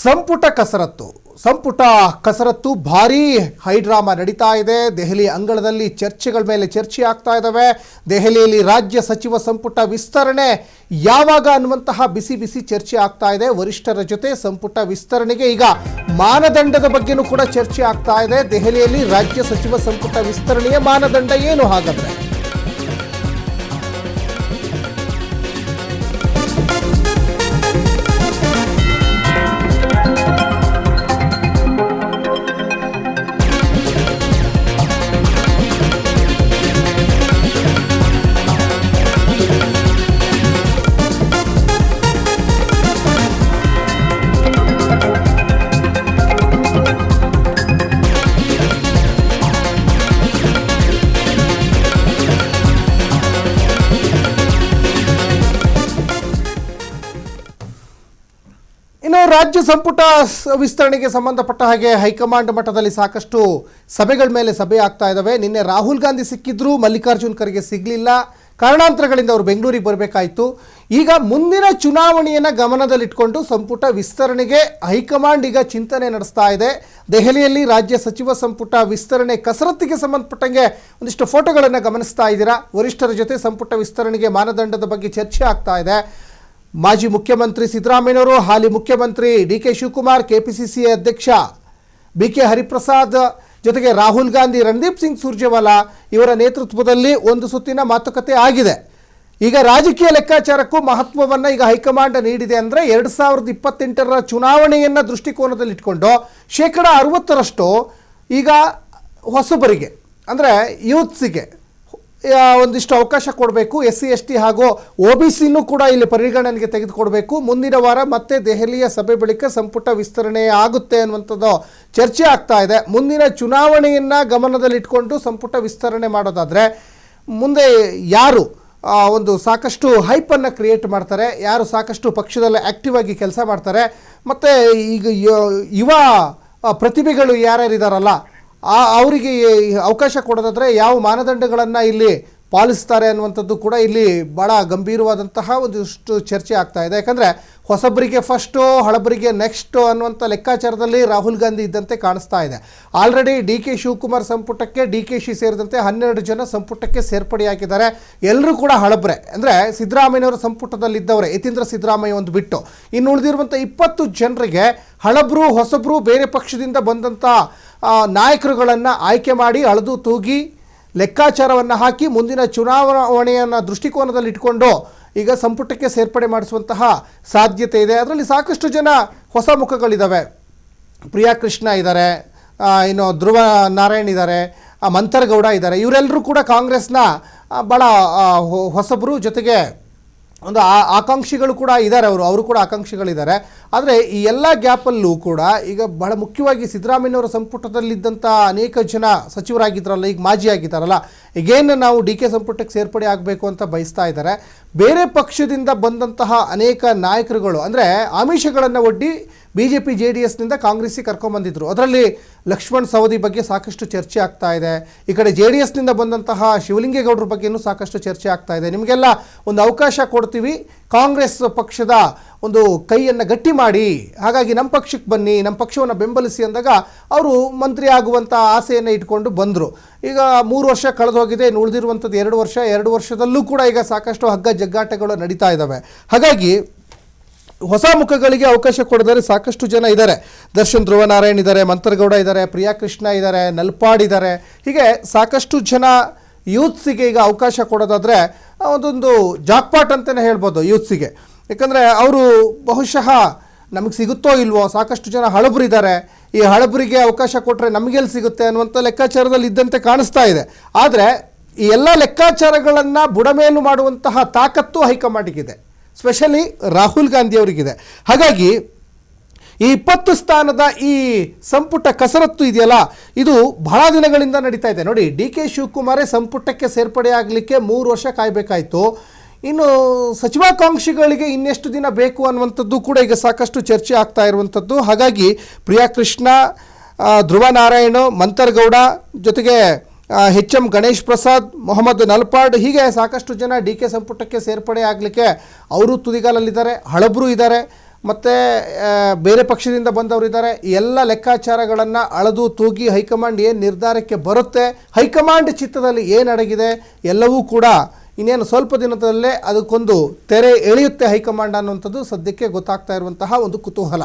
ಸಂಪುಟ ಕಸರತ್ತು ಭಾರೀ ಹೈಡ್ರಾಮಾ ನಡೀತಾ ಇದೆ. ದೆಹಲಿ ಅಂಗಳದಲ್ಲಿ ಚರ್ಚೆಗಳ ಮೇಲೆ ಚರ್ಚೆ ಆಗ್ತಾ ಇದ್ದಾವೆ. ದೆಹಲಿಯಲ್ಲಿ ರಾಜ್ಯ ಸಚಿವ ಸಂಪುಟ ವಿಸ್ತರಣೆ ಯಾವಾಗ ಅನ್ನುವಂತಹ ಬಿಸಿ ಬಿಸಿ ಚರ್ಚೆ ಆಗ್ತಾ ಇದೆ. ವರಿಷ್ಠರ ಜೊತೆ ಸಂಪುಟ ವಿಸ್ತರಣೆಗೆ ಈಗ ಮಾನದಂಡದ ಬಗ್ಗೆನೂ ಕೂಡ ಚರ್ಚೆ ಆಗ್ತಾ ಇದೆ. ದೆಹಲಿಯಲ್ಲಿ ರಾಜ್ಯ ಸಚಿವ ಸಂಪುಟ ವಿಸ್ತರಣೆಯ ಮಾನದಂಡ ಏನು ಹಾಗಾದ್ರೆ? ರಾಜ್ಯ ಸಂಪುಟ ವಿಸ್ತರಣೆಗೆ ಸಂಬಂಧಪಟ್ಟ ಹಾಗೆ ಹೈಕಮಾಂಡ್ ಮಟ್ಟದಲ್ಲಿ ಸಾಕಷ್ಟು ಸಭೆಗಳ ಮೇಲೆ ಸಭೆ ಆಗ್ತಾ ಇದ್ದಾವೆ. ನಿನ್ನೆ ರಾಹುಲ್ ಗಾಂಧಿ ಸಿಕ್ಕಿದ್ರು, ಮಲ್ಲಿಕಾರ್ಜುನ್ ಖರ್ಗೆ ಸಿಗಲಿಲ್ಲ. ಕಾರಣಾಂತರಗಳಿಂದ ಅವರು ಬೆಂಗಳೂರಿಗೆ ಬರಬೇಕಾಯಿತು. ಈಗ ಮುಂದಿನ ಚುನಾವಣೆಯನ್ನು ಗಮನದಲ್ಲಿಟ್ಕೊಂಡು ಸಂಪುಟ ವಿಸ್ತರಣೆಗೆ ಹೈಕಮಾಂಡ್ ಈಗ ಚಿಂತನೆ ನಡೆಸ್ತಾ ಇದೆ. ದೆಹಲಿಯಲ್ಲಿ ರಾಜ್ಯ ಸಚಿವ ಸಂಪುಟ ವಿಸ್ತರಣೆ ಕಸರತ್ತಿಗೆ ಸಂಬಂಧಪಟ್ಟಂಗೆ ಒಂದಿಷ್ಟು ಫೋಟೋಗಳನ್ನು ಗಮನಿಸ್ತಾ ಇದ್ದೀರಾ. ವರಿಷ್ಠರ ಜೊತೆ ಸಂಪುಟ ವಿಸ್ತರಣೆಗೆ ಮಾನದಂಡದ ಬಗ್ಗೆ ಚರ್ಚೆ ಆಗ್ತಾ ಇದೆ. ಮಾಜಿ ಮುಖ್ಯಮಂತ್ರಿ ಸಿದ್ದರಾಮಯ್ಯನವರು, ಹಾಲಿ ಮುಖ್ಯಮಂತ್ರಿ ಡಿ.ಕೆ. ಶಿವಕುಮಾರ್, ಕೆಪಿಸಿಸಿ ಅಧ್ಯಕ್ಷ ಬಿ.ಕೆ. ಹರಿಪ್ರಸಾದ್ ಜೊತೆಗೆ ರಾಹುಲ್ ಗಾಂಧಿ, ರಣದೀಪ್ ಸಿಂಗ್ ಸುರ್ಜೇವಾಲಾ ಇವರ ನೇತೃತ್ವದಲ್ಲಿ ಒಂದು ಸುತ್ತಿನ ಮಾತುಕತೆ ಆಗಿದೆ. ಈಗ ರಾಜಕೀಯ ಲೆಕ್ಕಾಚಾರಕ್ಕೂ ಮಹತ್ವವನ್ನು ಈಗ ಹೈಕಮಾಂಡ್ ನೀಡಿದೆ. ಅಂದರೆ 2028ರ ಚುನಾವಣೆಯನ್ನು ದೃಷ್ಟಿಕೋನದಲ್ಲಿಟ್ಕೊಂಡು 60% ಈಗ ಹೊಸಬರಿಗೆ ಅಂದರೆ ಯೂತ್ಸಿಗೆ ಒಂದಿಷ್ಟು ಅವಕಾಶ ಕೊಡಬೇಕು. SC ST ಹಾಗೂ OBCನೂ ಕೂಡ ಇಲ್ಲಿ ಪರಿಗಣನೆಗೆ ತೆಗೆದುಕೊಡಬೇಕು. ಮುಂದಿನ ವಾರ ಮತ್ತೆ ದೆಹಲಿಯ ಸಭೆ ಬಳಿಕ ಸಂಪುಟ ವಿಸ್ತರಣೆ ಆಗುತ್ತೆ ಅನ್ನುವಂಥದ್ದು ಚರ್ಚೆ ಆಗ್ತಾ ಇದೆ. ಮುಂದಿನ ಚುನಾವಣೆಯನ್ನು ಗಮನದಲ್ಲಿಟ್ಕೊಂಡು ಸಂಪುಟ ವಿಸ್ತರಣೆ ಮಾಡೋದಾದರೆ ಮುಂದೆ ಯಾರು ಒಂದು ಸಾಕಷ್ಟು ಹೈಪನ್ನು ಕ್ರಿಯೇಟ್ ಮಾಡ್ತಾರೆ, ಯಾರು ಸಾಕಷ್ಟು ಪಕ್ಷದಲ್ಲಿ ಆ್ಯಕ್ಟಿವ್ ಆಗಿ ಕೆಲಸ ಮಾಡ್ತಾರೆ, ಮತ್ತು ಈಗ ಯುವ ಪ್ರತಿಭೆಗಳು ಯಾರ್ಯಾರಿದ್ದಾರಲ್ಲ ಅವರಿಗೆ ಅವಕಾಶ ಕೊಡೋದಾದರೆ ಯಾವ ಮಾನದಂಡಗಳನ್ನು ಇಲ್ಲಿ ಪಾಲಿಸ್ತಾರೆ ಅನ್ನುವಂಥದ್ದು ಕೂಡ ಇಲ್ಲಿ ಭಾಳ ಗಂಭೀರವಾದಂತಹ ಒಂದಿಷ್ಟು ಚರ್ಚೆ ಆಗ್ತಾ ಇದೆ. ಯಾಕಂದರೆ ಹೊಸಬರಿಗೆ ಫಸ್ಟು, ಹಳಬರಿಗೆ ನೆಕ್ಸ್ಟು ಅನ್ನುವಂಥ ಲೆಕ್ಕಾಚಾರದಲ್ಲಿ ರಾಹುಲ್ ಗಾಂಧಿ ಇದ್ದಂತೆ ಕಾಣಿಸ್ತಾ ಇದೆ. ಆಲ್ರೆಡಿ ಡಿ.ಕೆ. ಶಿವಕುಮಾರ್ ಸಂಪುಟಕ್ಕೆ DKಶಿ ಸೇರಿದಂತೆ 12 ಜನ ಸಂಪುಟಕ್ಕೆ ಸೇರ್ಪಡೆಯಾಗಿದ್ದಾರೆ. ಎಲ್ಲರೂ ಕೂಡ ಹಳಬ್ರೆ. ಅಂದರೆ ಸಿದ್ದರಾಮಯ್ಯನವರ ಸಂಪುಟದಲ್ಲಿದ್ದವರೇ, ಯತೀಂದ್ರ ಸಿದ್ದರಾಮಯ್ಯ ಒಂದು ಬಿಟ್ಟು ಇನ್ನು ಉಳಿದಿರುವಂಥ 20 ಜನರಿಗೆ ಹಳಬ್ರು, ಹೊಸಬ್ರು, ಬೇರೆ ಪಕ್ಷದಿಂದ ಬಂದಂಥ ನಾಯಕರುಗಳನ್ನು ಆಯ್ಕೆ ಮಾಡಿ ಅಳೆದು ತೂಗಿ ಲೆಕ್ಕಾಚಾರವನ್ನು ಹಾಕಿ ಮುಂದಿನ ಚುನಾವಣೆಯನ್ನು ದೃಷ್ಟಿಕೋನದಲ್ಲಿ ಇಟ್ಕೊಂಡು ಈಗ ಸಂಪುಟಕ್ಕೆ ಸೇರ್ಪಡೆ ಮಾಡಿಸುವಂತಹ ಸಾಧ್ಯತೆ ಇದೆ. ಅದರಲ್ಲಿ ಸಾಕಷ್ಟು ಜನ ಹೊಸ ಮುಖಗಳಿದ್ದಾವೆ. ಪ್ರಿಯಾ ಕೃಷ್ಣ ಇದ್ದಾರೆ, ಇನ್ನು ಧ್ರುವ ನಾರಾಯಣ್ ಇದ್ದಾರೆ, ಮಂಥರ್ಗೌಡ ಇದ್ದಾರೆ. ಇವರೆಲ್ಲರೂ ಕೂಡ ಕಾಂಗ್ರೆಸ್ನ ಭಾಳ ಹೊಸಬರು. ಜೊತೆಗೆ ಒಂದು ಆಕಾಂಕ್ಷಿಗಳು ಕೂಡ ಇದ್ದಾರೆ. ಅವರು ಕೂಡ ಆಕಾಂಕ್ಷಿಗಳಿದ್ದಾರೆ. ಆದರೆ ಈ ಎಲ್ಲ ಗ್ಯಾಪಲ್ಲೂ ಕೂಡ ಈಗ ಬಹಳ ಮುಖ್ಯವಾಗಿ ಸಿದ್ದರಾಮಯ್ಯನವರ ಸಂಪುಟದಲ್ಲಿದ್ದಂಥ ಅನೇಕ ಜನ ಸಚಿವರಾಗಿದ್ದಾರಲ್ಲ, ಈಗ ಮಾಜಿ ಆಗಿದ್ದಾರಲ್ಲ, ಈಗೇನು ನಾವು DK ಸಂಪುಟಕ್ಕೆ ಸೇರ್ಪಡೆ ಆಗಬೇಕು ಅಂತ ಬಯಸ್ತಾ ಇದ್ದಾರೆ. ಬೇರೆ ಪಕ್ಷದಿಂದ ಬಂದಂತಹ ಅನೇಕ ನಾಯಕರುಗಳು ಅಂದರೆ ಆಮಿಷಗಳನ್ನು ಒಡ್ಡಿ BJP JDSನಿಂದ ಕಾಂಗ್ರೆಸ್ಸಿಗೆ ಕರ್ಕೊಂಬಂದಿದ್ರು. ಅದರಲ್ಲಿ ಲಕ್ಷ್ಮಣ್ ಸವದಿ ಬಗ್ಗೆ ಸಾಕಷ್ಟು ಚರ್ಚೆ ಆಗ್ತಾ ಇದೆ. ಈ ಕಡೆ JDSನಿಂದ ಬಂದಂತಹ ಶಿವಲಿಂಗೇಗೌಡರ ಬಗ್ಗೆಯೂ ಸಾಕಷ್ಟು ಚರ್ಚೆ ಆಗ್ತಾ ಇದೆ. ನಿಮಗೆಲ್ಲ ಒಂದು ಅವಕಾಶ ಕೊಡ್ತೀವಿ, ಕಾಂಗ್ರೆಸ್ ಪಕ್ಷದ ಒಂದು ಕೈಯನ್ನು ಗಟ್ಟಿ ಮಾಡಿ, ಹಾಗಾಗಿ ನಮ್ಮ ಪಕ್ಷಕ್ಕೆ ಬನ್ನಿ, ನಮ್ಮ ಪಕ್ಷವನ್ನು ಬೆಂಬಲಿಸಿ ಅಂದಾಗ ಅವರು ಮಂತ್ರಿ ಆಗುವಂಥ ಆಸೆಯನ್ನು ಇಟ್ಕೊಂಡು ಬಂದರು. ಈಗ 3 ವರ್ಷ ಕಳೆದು ಹೋಗಿದೆ, ಉಳಿದಿರುವಂಥದ್ದು 2 ವರ್ಷ. 2 ವರ್ಷದಲ್ಲೂ ಕೂಡ ಈಗ ಸಾಕಷ್ಟು ಹಗ್ಗ ಜಗ್ಗಾಟಗಳು ನಡೀತಾ ಇದ್ದಾವೆ. ಹಾಗಾಗಿ ಹೊಸ ಮುಖಗಳಿಗೆ ಅವಕಾಶ ಕೊಡಿದರೆ ಸಾಕಷ್ಟು ಜನ ಇದ್ದಾರೆ. ದರ್ಶನ್, ಧ್ರುವ ನಾರಾಯಣ್ ಇದ್ದಾರೆ, ಮಂಥರ್ಗೌಡ ಇದ್ದಾರೆ, ಪ್ರಿಯಾ ಕೃಷ್ಣ ಇದ್ದಾರೆ, ನಲ್ಪಾಡ್ ಇದ್ದಾರೆ. ಹೀಗೆ ಸಾಕಷ್ಟು ಜನ ಯೂತ್ಸಿಗೆ ಈಗ ಅವಕಾಶ ಕೊಡೋದಾದರೆ ಒಂದೊಂದು ಜಾಕ್ಪಾಟ್ ಅಂತಲೇ ಹೇಳ್ಬೋದು ಯೂತ್ಸಿಗೆ. ಯಾಕಂದರೆ ಅವರು ಬಹುಶಃ ನಮಗೆ ಸಿಗುತ್ತೋ ಇಲ್ವೋ, ಸಾಕಷ್ಟು ಜನ ಹಳಬರಿದ್ದಾರೆ, ಈ ಹಳಬರಿಗೆ ಅವಕಾಶ ಕೊಟ್ಟರೆ ನಮಗೆಲ್ಲಿ ಸಿಗುತ್ತೆ ಅನ್ನುವಂಥ ಲೆಕ್ಕಾಚಾರದಲ್ಲಿ ಇದ್ದಂತೆ ಕಾಣಿಸ್ತಾ ಇದೆ. ಆದರೆ ಈ ಎಲ್ಲ ಲೆಕ್ಕಾಚಾರಗಳನ್ನು ಬುಡಮೇಲು ಮಾಡುವಂತಹ ತಾಕತ್ತು ಹೈಕಮಾಂಡ್ಗಿದೆ, ಸ್ಪೆಷಲಿ ರಾಹುಲ್ ಗಾಂಧಿ ಅವರಿಗಿದೆ. ಹಾಗಾಗಿ ಈ 20 ಸ್ಥಾನದ ಈ ಸಂಪುಟ ಕಸರತ್ತು ಇದೆಯಲ್ಲ, ಇದು ಬಹಳ ದಿನಗಳಿಂದ ನಡೀತಾ ಇದೆ. ನೋಡಿ, DK ಶಿವಕುಮಾರೇ ಸಂಪುಟಕ್ಕೆ ಸೇರ್ಪಡೆ ಆಗಲಿಕ್ಕೆ 3 ವರ್ಷ ಕಾಯಬೇಕಾಯಿತು. ಇನ್ನು ಸಚಿವಾಕಾಂಕ್ಷಿಗಳಿಗೆ ಇನ್ನೆಷ್ಟು ದಿನ ಬೇಕು ಅನ್ನುವಂಥದ್ದು ಕೂಡ ಈಗ ಸಾಕಷ್ಟು ಚರ್ಚೆ ಆಗ್ತಾ ಇರುವಂಥದ್ದು. ಹಾಗಾಗಿ ಪ್ರಿಯಾ ಕೃಷ್ಣ, ಧ್ರುವ ನಾರಾಯಣ್, ಮಂಥರ್ಗೌಡ ಜೊತೆಗೆ HM ಗಣೇಶ್ ಪ್ರಸಾದ್, ಮೊಹಮ್ಮದ್ ನಲ್ಪಾಡ್, ಹೀಗೆ ಸಾಕಷ್ಟು ಜನ DK ಸಂಪುಟಕ್ಕೆ ಸೇರ್ಪಡೆ ಆಗಲಿಕ್ಕೆ ಅವರು ತುದಿಗಾಲಲ್ಲಿದ್ದಾರೆ. ಹಳಬರು ಇದ್ದಾರೆ. ಮತ್ತು ಬೇರೆ ಪಕ್ಷದಿಂದ ಬಂದವರಿದ್ದಾರೆ. ಎಲ್ಲ ಲೆಕ್ಕಾಚಾರಗಳನ್ನು ಅಳೆದು ತೂಗಿ ಹೈಕಮಾಂಡ್ ಏನು ನಿರ್ಧಾರಕ್ಕೆ ಬರುತ್ತೆ, ಹೈಕಮಾಂಡ್ ಚಿತ್ತದಲ್ಲಿ ಏನು ಅಡಗಿದೆ ಎಲ್ಲವೂ ಕೂಡ ಇನ್ನೇನು ಸ್ವಲ್ಪ ದಿನದಲ್ಲೇ ಅದಕ್ಕೊಂದು ತೆರೆ ಎಳೆಯುತ್ತೆ ಹೈಕಮಾಂಡ್ ಅನ್ನುವಂಥದ್ದು ಸದ್ಯಕ್ಕೆ ಗೊತ್ತಾಗ್ತಾ ಇರುವಂತಹ ಒಂದು ಕುತೂಹಲ.